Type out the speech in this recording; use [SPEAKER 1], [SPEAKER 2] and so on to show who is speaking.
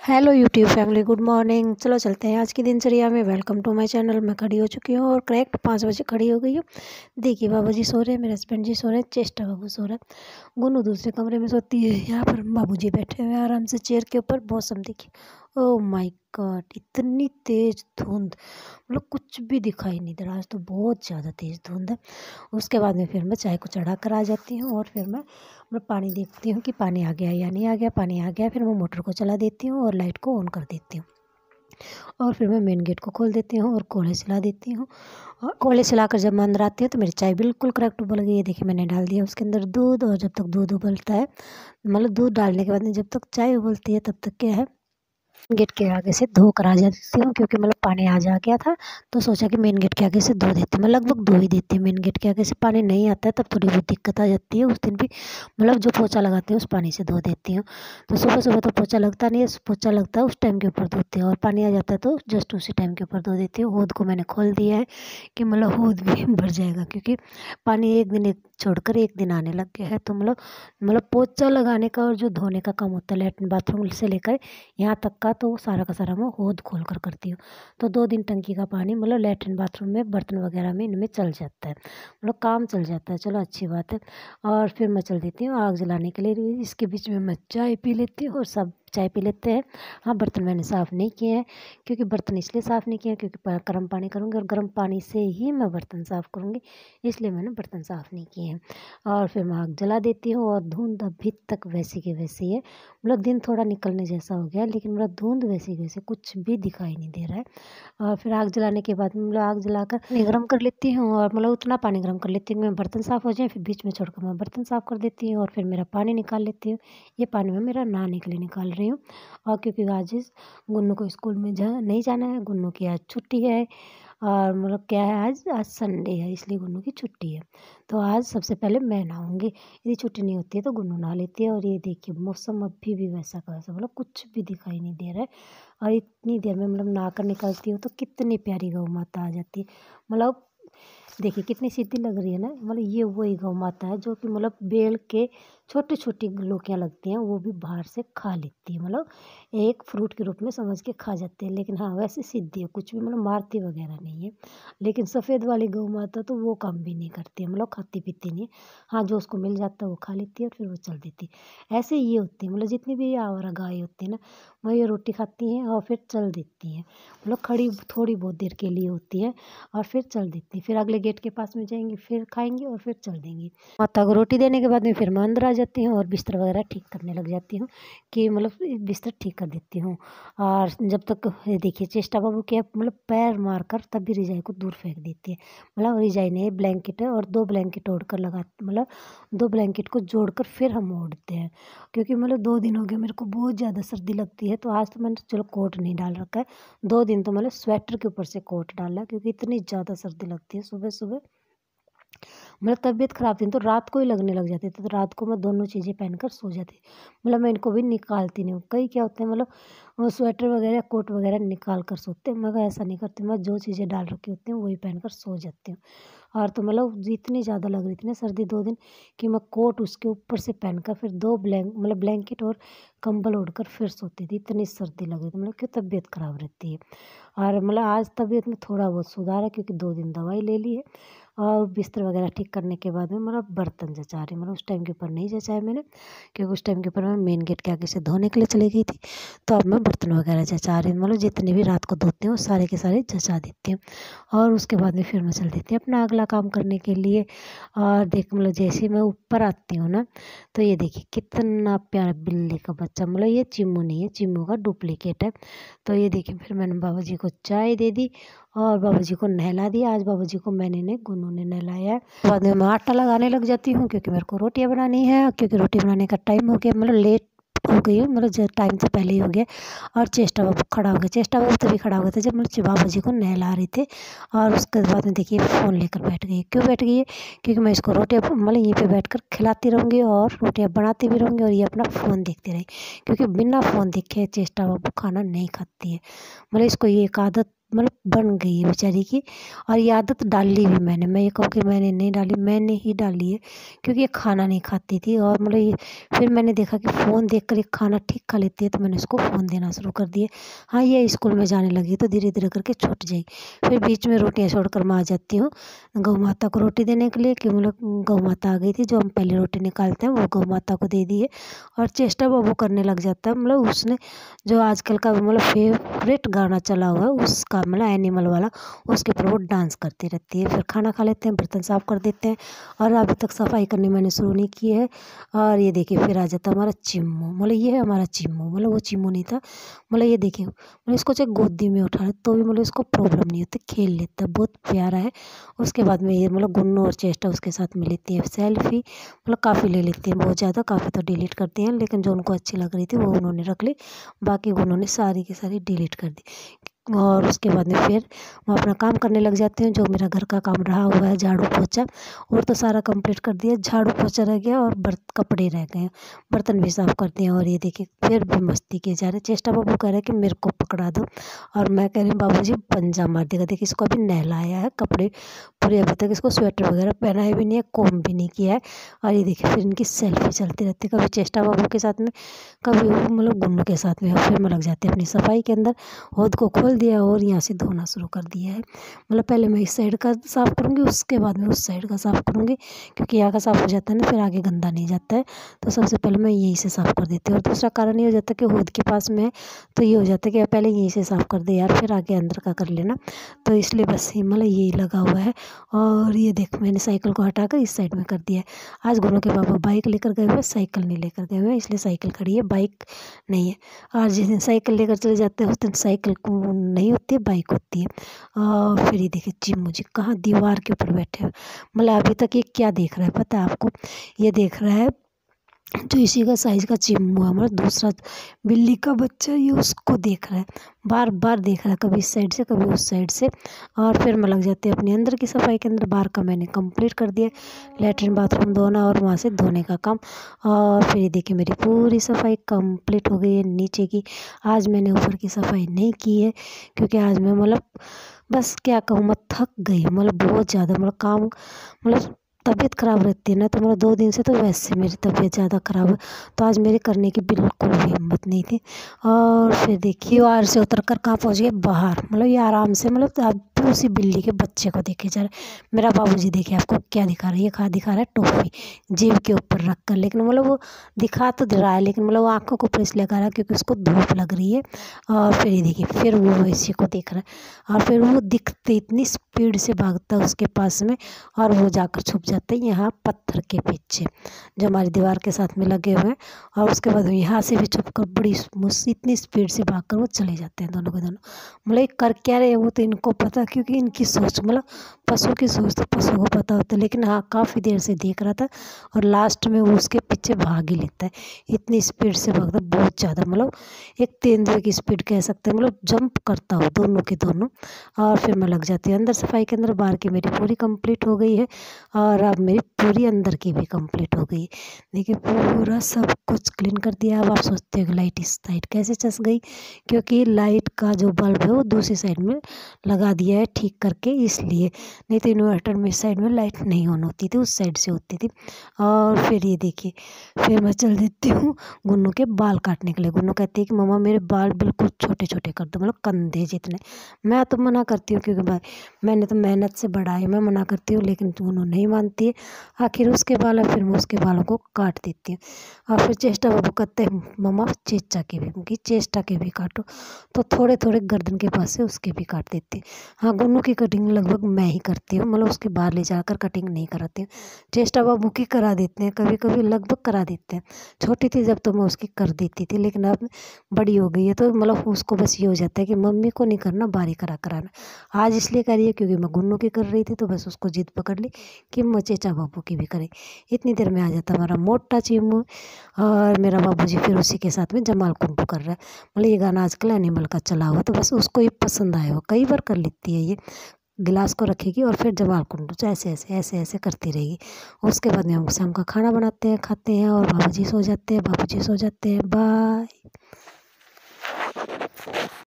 [SPEAKER 1] Hello YouTube family, good morning. चलो चलते हैं आज की दिनचर्या में। Welcome to my channel. मैं खड़ी हो चुकी हूँ और करेक्ट 5 बजे खड़ी हो गई हूँ। देखिए, बाबा जी सो रहे हैं, मेरे हस्बैंड जी सो रहे हैं, चेष्टा बाबू सो रहा है, गुन्नू दूसरे कमरे में सोती है। यहाँ पर बाबू जी बैठे हुए हैं आराम से चेयर के ऊपर। मौसम देखिए, ओह माय गॉड, इतनी तेज धुंध, मतलब कुछ भी दिखाई नहीं दे रहा। आज तो बहुत ज़्यादा तेज धुंध है। उसके बाद में फिर मैं चाय को चढ़ा कर आ जाती हूँ और फिर मैं पानी देखती हूँ कि पानी आ गया या नहीं आ गया। पानी आ गया, फिर मैं मोटर को चला देती हूँ और लाइट को ऑन कर देती हूँ और फिर मैं मेन गेट को खोल देती हूँ और कोले सिला देती हूँ। और कोले सिलाकर जब मैं अंदर आती हूँ तो मेरी चाय बिल्कुल करेक्ट उबल गई है। देखिए, मैंने डाल दिया उसके अंदर दूध, और जब तक दूध उबलता है, मतलब दूध डालने के बाद में जब तक चाय उबलती है, तब तक क्या है, गेट के आगे से धो कर आ जाती हूँ, क्योंकि मतलब पानी आ जा गया था। तो सोचा कि मेन गेट के आगे से धो देती हूँ। मैं लगभग धो ही देती हूँ। मेन गेट के आगे से पानी नहीं आता है तब थोड़ी बहुत दिक्कत आ जाती है। उस दिन भी मतलब जो पोछा लगाती हूँ उस पानी से धो देती हूँ। तो सुबह सुबह तो पोछा लगता नहीं है, पोछा लगता है उस टाइम के ऊपर धोती हूँ, और पानी आ जाता है तो जस्ट उसी टाइम के ऊपर धो देती हूँ। होद को मैंने खोल दिया है कि मतलब होद भी भर जाएगा, क्योंकि पानी एक दिन छोड़कर एक दिन आने लग गया है। तो मतलब पोछा लगाने का और जो धोने का काम होता है लेटरिन बाथरूम से लेकर यहाँ तक का, तो सारा का सारा मैं होद खोल कर करती हूँ। तो 2 दिन टंकी का पानी मतलब लेटरिन बाथरूम में, बर्तन वगैरह में, इनमें चल जाता है, मतलब काम चल जाता है। चलो अच्छी बात है। और फिर मैं चल देती हूँ आग जलाने के लिए। इसके बीच में मैं चाय पी लेती हूँ और सब चाय पी लेते हैं। हाँ, बर्तन मैंने साफ़ नहीं किए हैं, क्योंकि बर्तन इसलिए साफ़ नहीं किए हैं क्योंकि गर्म पानी करूँगी और गर्म पानी से ही मैं बर्तन साफ़ करूँगी, इसलिए मैंने बर्तन साफ़ नहीं किए हैं। और फिर मैं आग जला देती हूँ और धुंध अभी तक वैसी की वैसी है। मतलब दिन थोड़ा निकलने जैसा हो गया, लेकिन मतलब धुंध वैसी की वैसी, कुछ भी दिखाई नहीं दे रहा है। और फिर आग जलाने के बाद मतलब आग जलाकर पानी गर्म कर लेती हूँ, और मतलब उतना पानी गर्म कर लेती हूँ कि मैं बर्तन साफ़ हो जाए, फिर बीच में छोड़कर मैं बर्तन साफ़ कर देती हूँ और फिर मेरा पानी निकाल लेती हूँ। ये पानी मैं मेरा नहाने के लिए निकाल रही हूँ। और क्योंकि आज गुन्नू को स्कूल में नहीं जाना है, गुन्नू की आज छुट्टी है। और मतलब क्या है, आज संडे है, इसलिए गुन्नू की छुट्टी है। तो आज सबसे पहले मैं नहाऊंगी। यदि छुट्टी नहीं होती है तो गुन्नू नहा लेती है। और ये देखिए, मौसम अभी भी वैसा का वैसा, मतलब कुछ भी दिखाई नहीं दे रहा है। और इतनी देर में मतलब नहा कर निकलती हूँ तो कितनी प्यारी गौ माता आ जाती है। मतलब देखिए कितनी सीधी लग रही है ना। मतलब ये वही गौ माता है जो कि मतलब बेल के छोटी छोटी लोकियाँ लगती हैं, वो भी बाहर से खा लेती है। मतलब एक फ्रूट के रूप में समझ के खा जाते हैं। लेकिन हाँ, वैसे सीधी है, कुछ भी मतलब मारती वगैरह नहीं है। लेकिन सफ़ेद वाली गौ माता तो वो काम भी नहीं करती है, मतलब खाती पीती नहीं है। हाँ, जो उसको मिल जाता है वो खा लेती है और फिर वो चल देती है। ऐसे ये होती है, मतलब जितनी भी आवारा गाय होती है ना, वो ये रोटी खाती हैं और फिर चल देती हैं। मतलब खड़ी थोड़ी बहुत देर के लिए होती है और फिर चल देती हैं। फिर अगले गेट के पास में जाएंगी, फिर खाएंगी और फिर चल देंगी। माता को रोटी देने के बाद में फिर मैं अंदर आ जाती हूँ और बिस्तर वगैरह ठीक करने लग जाती हूँ, कि मतलब बिस्तर ठीक कर देती हूँ। और जब तक ये देखिए, चेष्टा बाबू के मतलब पैर मारकर तब भी रजाई को दूर फेंक देती है। मतलब रजाई नहीं, ब्लैंकेट है, और 2 ब्लैंकेट ओढ़ कर मतलब 2 ब्लैंकेट को जोड़कर फिर हम ओढ़ते हैं। क्योंकि मतलब 2 दिन हो गए मेरे को बहुत ज़्यादा सर्दी लगती है, तो आज तो मैंने चलो कोट नहीं डाल रखा है। 2 दिन तो मतलब स्वेटर के ऊपर से कोट डाला, क्योंकि इतनी ज़्यादा सर्दी लगती है सुबह सुबह। मतलब तबीयत ख़राब थी तो रात को ही लगने लग जाती थी, तो रात को मैं दोनों चीज़ें पहनकर सो जाती। मतलब मैं इनको भी निकालती नहीं हूँ। कई क्या होते हैं, मतलब वो स्वेटर वगैरह कोट वगैरह निकाल कर सोते हैं, मगर ऐसा नहीं करती। मैं जो चीज़ें डाल रखी होती हैं वही पहनकर सो जाती हूँ। और तो मतलब इतनी ज़्यादा लग रही थी ना सर्दी 2 दिन, कि मैं कोट उसके ऊपर से पहनकर फिर 2 मतलब ब्लैंकेट और कंबल ओढ़कर फिर सोती थी। इतनी सर्दी लग रही थी, मतलब क्यों तबीयत ख़राब रहती है। और मतलब आज तबीयत में थोड़ा बहुत सुधार है, क्योंकि 2 दिन दवाई ले ली है। और बिस्तर वगैरह ठीक करने के बाद में मतलब बर्तन जचा रही, मतलब उस टाइम के ऊपर नहीं जचाए मैंने, क्योंकि उस टाइम के ऊपर मैं मेन गेट के आगे से धोने के लिए चली गई थी। तो अब मैं बर्तन वगैरह जचा रही हूँ, मतलब जितने भी रात को धोती हूँ सारे के सारे जचा देती हूँ। और उसके बाद में फिर मैं चल देती हूँ अपना अगला काम करने के लिए। और देख, मतलब जैसे ही मैं ऊपर आती हूँ ना, तो ये देखिए कितना प्यारा बिल्ली का बच्चा, मतलब ये चिम्मू नहीं है, चिम्मू का डुप्लीकेट है। तो ये देखिए, फिर मैंने बाबा जी को चाय दे दी और बाबा जी को नहला दिया। आज बाबा जी को मैंने नहीं, गुन्नू ने नहलाया है। बाद में मैं आटा लगाने लग जाती हूँ, क्योंकि मेरे को रोटियां बनानी है, क्योंकि रोटी बनाने का टाइम हो गया, मतलब लेट हो गई है, मतलब टाइम से पहले ही हो गया। और चेष्टा बाबू खड़ा हो गया। चेष्टा बाबू तभी खड़ा हो गया था जब मैं बाबा जी को नहला रहे थे। और उसके बाद में देखिए फ़ोन लेकर बैठ गई। क्यों बैठ गई है? क्योंकि मैं इसको रोटियाँ मतलब यहीं पे बैठकर खिलाती रहूँगी और रोटियाँ बनाती भी रहूँगी, और ये अपना फ़ोन देखती रहेगी, क्योंकि बिना फ़ोन देखे चेष्टा बाबू खाना नहीं खाती है। मतलब इसको ये एक आदत मतलब बन गई है बेचारी की। और ये आदत डाली भी मैंने, मैं ये कहूँ कि मैंने नहीं डाली, मैंने ही डाली है, क्योंकि ये खाना नहीं खाती थी। और मतलब ये फिर मैंने देखा कि फ़ोन देखकर ये खाना ठीक खा लेती है, तो मैंने इसको फ़ोन देना शुरू कर दिए। हाँ, ये स्कूल में जाने लगी तो धीरे धीरे करके छूट जाएगी। फिर बीच में रोटियाँ छोड़कर मैं आ जाती हूँ गौ माता को रोटी देने के लिए, कि मतलब गौ माता आ गई थी, जो हम पहले रोटी निकालते हैं वो गौ माता को दे दी है। और चेष्टा वो करने लग जाता है, मतलब उसने जो आजकल का मतलब फेवरेट गाना चला हुआ है उसका, मतलब एनिमल वाला, उसके ऊपर वो डांस करती रहती है। फिर खाना खा लेते हैं, बर्तन साफ कर देते हैं, और अभी तक सफाई करनी मैंने शुरू नहीं की है। और ये देखिए फिर आ जाता है हमारा चिम्मू, मतलब ये है हमारा चिम्मू, मतलब वो चिम्मू नहीं था, मतलब ये देखिए, मतलब इसको चाहे गोदी में उठा ले तो भी मतलब इसको प्रॉब्लम नहीं होती, खेल लेता है, बहुत प्यारा है। उसके बाद में ये मतलब गुन्नू और चेष्टा उसके साथ में लेती है सेल्फी, मतलब काफ़ी ले लेती हैं, बहुत ज़्यादा, काफ़ी तो डिलीट करती हैं, लेकिन जो उनको अच्छी लग रही थी वो उन्होंने रख ली, बाकी उन्होंने सारी की सारी डिलीट कर दी। और उसके बाद में फिर वो अपना काम करने लग जाते हैं, जो मेरा घर का काम रहा हुआ है, झाड़ू पोछा, और तो सारा कंप्लीट कर दिया, झाड़ू पोछा रह गया और कपड़े रह गए, बर्तन भी साफ़ कर दिए। और ये देखिए फिर भी मस्ती किए जा रहे। चेष्टा बाबू कह रहे हैं कि मेरे को पकड़ा दो, और मैं कह रही हूँ बाबूजी पंजा मार देगा। देखिए इसको अभी नहलाया है, कपड़े पूरे, अभी तक इसको स्वेटर वगैरह पहनाया भी नहीं है, कोम भी नहीं किया है। और ये देखिए फिर इनकी सेल्फी चलती रहती है, कभी चेष्टा बाबू के साथ में, कभी वो मतलब गुन्नू के साथ में। और फिर मैं लग जाती है अपनी सफाई के अंदर, हौद को खोल दिया और यहाँ से धोना शुरू कर दिया है। मतलब पहले मैं इस साइड का साफ़ करूँगी, उसके बाद में उस साइड का साफ़ करूँगी, क्योंकि यहाँ का साफ़ हो जाता है ना, फिर आगे गंदा नहीं जाता है। तो सबसे पहले मैं यहीं से साफ़ कर देती हूँ। और दूसरा कारण ये हो जाता है कि हौद के पास में है, तो ये हो जाता है कि पहले यहीं से साफ़ कर दे यार, फिर आगे अंदर का कर लेना। तो इसलिए बस मतलब यही लगा हुआ है। और ये देख मैंने साइकिल को हटाकर इस साइड में कर दिया है। आज गुनू के पापा बाइक लेकर गए हुए, साइकिल नहीं लेकर गए हुए, इसलिए साइकिल खड़ी है, बाइक नहीं है। और जिस दिन साइकिल लेकर चले जाते हैं उस दिन साइकिल को नहीं होती है, बाइक होती है। और फिर ये देखिए चिम्मू जी कहाँ दीवार के ऊपर बैठे हैं। मतलब अभी तक ये क्या देख रहा है पता है आपको, ये देख रहा है जो इसी का साइज का चिम्मू है, हमारा दूसरा बिल्ली का बच्चा, ये उसको देख रहा है, बार बार देख रहा है, कभी इस साइड से कभी उस साइड से। और फिर मैं लग जाती है अपने अंदर की सफाई के अंदर। बाहर का मैंने कंप्लीट कर दिया, लेटरिन बाथरूम धोना और वहाँ से धोने का काम। और फिर ये देखिए मेरी पूरी सफाई कंप्लीट हो गई है नीचे की। आज मैंने ऊपर की सफाई नहीं की है, क्योंकि आज मैं मतलब बस क्या कहूँ, मैं थक गई, मतलब बहुत ज़्यादा, मतलब काम, मतलब तबीयत ख़राब रहती है ना, तो मतलब 2 दिन से तो वैसे मेरी तबीयत ज़्यादा ख़राब है, तो आज मेरे करने की बिल्कुल भी हिम्मत नहीं थी। और फिर देखिए दीवार से उतर कर कहाँ पहुँच गए, बाहर, मतलब ये आराम से, मतलब अब भी उसी बिल्ली के बच्चे को देखे जा रहे। मेरा बाबूजी देखिए आपको क्या दिखा रहा है, ये दिखा रहा है टॉफ़ी जेब के ऊपर रख कर, लेकिन मतलब वो दिखा तो दे रहा है, लेकिन मतलब वो आँखों को ऊपर इसलिए लगा रहा है क्योंकि उसको धूप लग रही है। और फिर ये देखिए फिर वो इसी को देख रहा है, और फिर वो दिखते इतनी स्पीड से भागता है उसके पास में, और वो जाकर छुप जाते हैं यहाँ पत्थर के पीछे जो हमारी दीवार के साथ में लगे हुए हैं। और उसके बाद यहाँ से भी छुप कर बड़ी इतनी स्पीड से भागकर वो चले जाते हैं दोनों के दोनों। मतलब ये कर क्या रहे हैं वो तो इनको पता, क्योंकि इनकी सोच, मतलब पशु की सोच तो पशु को पता होता है। लेकिन हाँ काफ़ी देर से देख रहा था, और लास्ट में वो उसके पीछे भाग ही लेता है, इतनी स्पीड से भागता है, बहुत ज़्यादा, मतलब एक तेंदुए की स्पीड कह सकते हैं, मतलब जंप करता हो दोनों के दोनों। और फिर मैं लग जाती हूँ अंदर सफाई के अंदर। बाहर की मेरी पूरी कंप्लीट हो गई है, और अब मेरी पूरी अंदर की भी कंप्लीट हो गई। देखिए पूरा सब कुछ क्लीन कर दिया। अब आप सोचते हो कि लाइट इस साइड कैसे चस गई, क्योंकि लाइट का जो बल्ब है वो दूसरी साइड में लगा दिया है ठीक करके, इसलिए, नहीं तो इन्वर्टर में इस साइड में लाइट नहीं ऑन होती थी, उस साइड से होती थी। और फिर ये देखिए फिर मैं चल देती हूँ गुन्नू के बाल काटने के लिए। गुन्नू कहती है कि मम्मा मेरे बाल बिल्कुल छोटे छोटे कर दो, मतलब कंधे जितने। मैं तो मना करती हूँ, क्योंकि भाई मैंने तो मेहनत से बढ़ाई, मैं मना करती हूँ, लेकिन गुन्नू नहीं मानती है। आखिर उसके बाल है, फिर मैं उसके बालों को काट देती हूँ। और फिर चेष्टा बाबू कहते हैं मम्मा चेष्टा के भी, क्योंकि चेष्टा के भी काटो, तो थोड़े थोड़े गर्दन के पास से उसके भी काट देती हूँ। हाँ गुन्नू की कटिंग लगभग मैं ही करती हूँ, मतलब उसके बाहर ले जाकर कटिंग नहीं कराती हूँ। चेष्टा बाबू की करा देते हैं, कभी कभी लगभग करा देते हैं। छोटी थी जब तो मैं उसकी कर देती थी, लेकिन अब बड़ी हो गई है तो मतलब उसको बस ये हो जाता है कि मम्मी को नहीं करना, बारी कराना। आज इसलिए करी है क्योंकि मैं गुन्नू की कर रही थी, तो बस उसको जिद पकड़ ली कि मैं चेचा बाबू की भी करें। इतनी देर में आ जाता हमारा मोटा चिम्मू, और मेरा बाबूजी फिर उसी के साथ में जमाल कुंटू कर रहा है। मतलब ये गाना आजकल एनिमल का चला हुआ, तो बस उसको ही पसंद आया हो, कई बार कर लेती है ये। गिलास को रखेगी और फिर जमाल कुंडू ऐसे ऐसे ऐसे ऐसे करती रहेगी। उसके बाद में हम शाम का खाना बनाते हैं, खाते हैं, और बाबूजी सो जाते हैं, बाय।